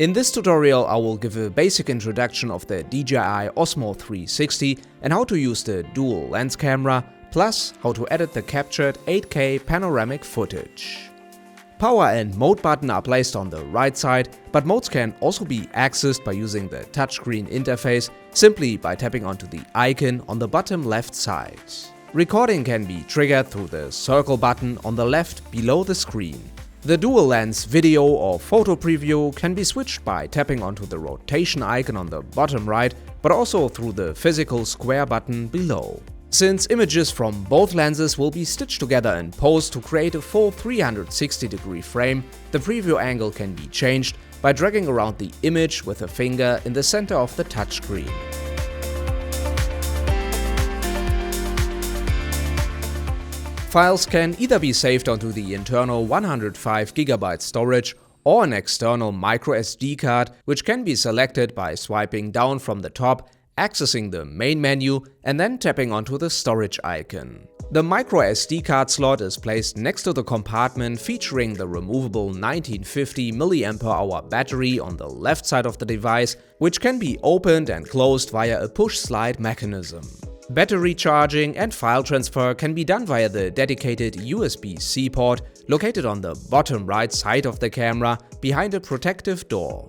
In this tutorial, I will give a basic introduction of the DJI Osmo 360 and how to use the dual lens camera, plus how to edit the captured 8K panoramic footage. Power and mode button are placed on the right side, but modes can also be accessed by using the touchscreen interface simply by tapping onto the icon on the bottom left side. Recording can be triggered through the circle button on the left below the screen. The dual lens video or photo preview can be switched by tapping onto the rotation icon on the bottom right, but also through the physical square button below. Since images from both lenses will be stitched together in post to create a full 360-degree frame, the preview angle can be changed by dragging around the image with a finger in the center of the touchscreen. Files can either be saved onto the internal 105GB storage or an external microSD card, which can be selected by swiping down from the top, accessing the main menu and then tapping onto the storage icon. The microSD card slot is placed next to the compartment featuring the removable 1950 mAh battery on the left side of the device, which can be opened and closed via a push-slide mechanism. Battery charging and file transfer can be done via the dedicated USB-C port located on the bottom right side of the camera behind a protective door.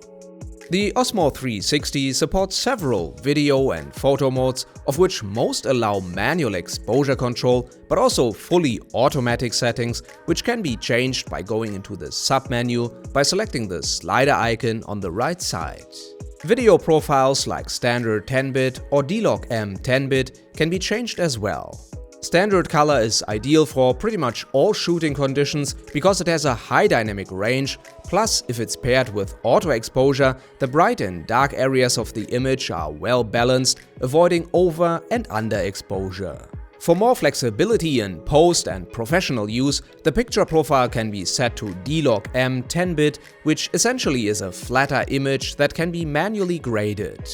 The Osmo 360 supports several video and photo modes, of which most allow manual exposure control, but also fully automatic settings, which can be changed by going into the sub-menu by selecting the slider icon on the right side. Video profiles like standard 10-bit or D-Log-M 10-bit can be changed as well. Standard color is ideal for pretty much all shooting conditions because it has a high dynamic range, plus if it's paired with auto exposure, the bright and dark areas of the image are well balanced, avoiding over and under exposure. For more flexibility in post and professional use, the picture profile can be set to D-Log-M 10-bit, which essentially is a flatter image that can be manually graded.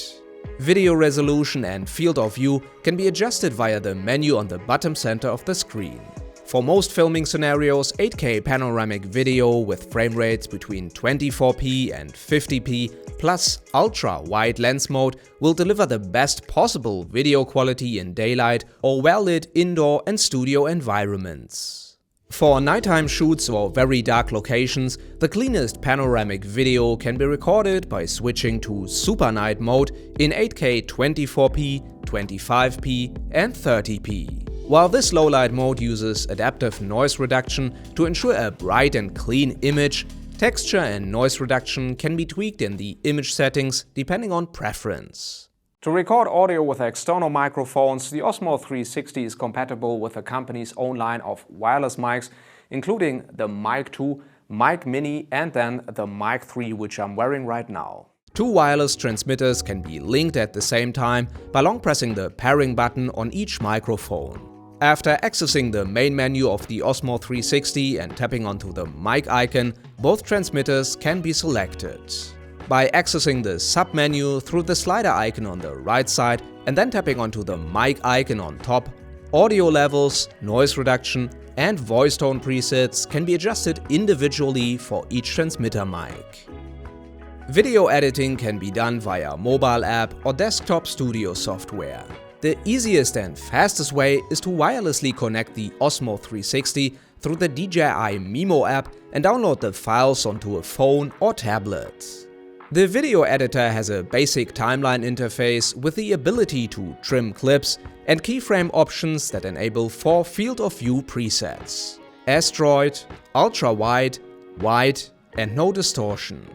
Video resolution and field of view can be adjusted via the menu on the bottom center of the screen. For most filming scenarios, 8K panoramic video with frame rates between 24p and 50p plus ultra-wide lens mode will deliver the best possible video quality in daylight or well-lit indoor and studio environments. For nighttime shoots or very dark locations, the cleanest panoramic video can be recorded by switching to Super Night mode in 8K 24p, 25p and 30p. While this low-light mode uses adaptive noise reduction to ensure a bright and clean image, texture and noise reduction can be tweaked in the image settings depending on preference. To record audio with external microphones, the Osmo 360 is compatible with the company's own line of wireless mics, including the Mic 2, Mic Mini and then the Mic 3, which I'm wearing right now. Two wireless transmitters can be linked at the same time by long pressing the pairing button on each microphone. After accessing the main menu of the Osmo 360 and tapping onto the mic icon, both transmitters can be selected. By accessing the sub-menu through the slider icon on the right side and then tapping onto the mic icon on top, audio levels, noise reduction and voice tone presets can be adjusted individually for each transmitter mic. Video editing can be done via mobile app or desktop studio software. The easiest and fastest way is to wirelessly connect the Osmo 360 through the DJI Mimo app and download the files onto a phone or tablet. The video editor has a basic timeline interface with the ability to trim clips and keyframe options that enable 4 field of view presets: asteroid, ultra-wide, wide and no distortion.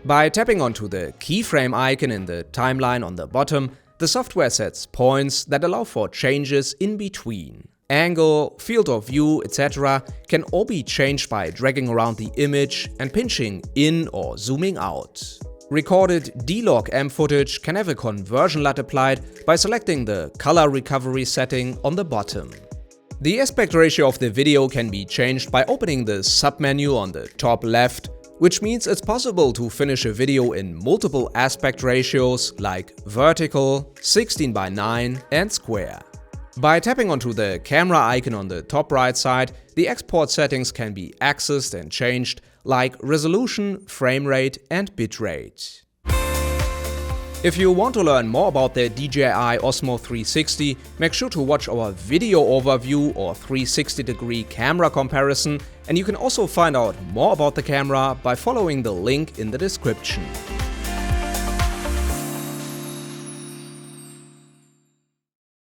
By tapping onto the keyframe icon in the timeline on the bottom, the software sets points that allow for changes in between. Angle, field of view, etc. can all be changed by dragging around the image and pinching in or zooming out. Recorded D-Log-M footage can have a conversion LUT applied by selecting the color recovery setting on the bottom. The aspect ratio of the video can be changed by opening the sub-menu on the top left, which means it's possible to finish a video in multiple aspect ratios like vertical, 16:9 and square. By tapping onto the camera icon on the top right side, the export settings can be accessed and changed, like resolution, frame rate, and bitrate. If you want to learn more about the DJI Osmo 360, make sure to watch our video overview or 360-degree camera comparison, and you can also find out more about the camera by following the link in the description.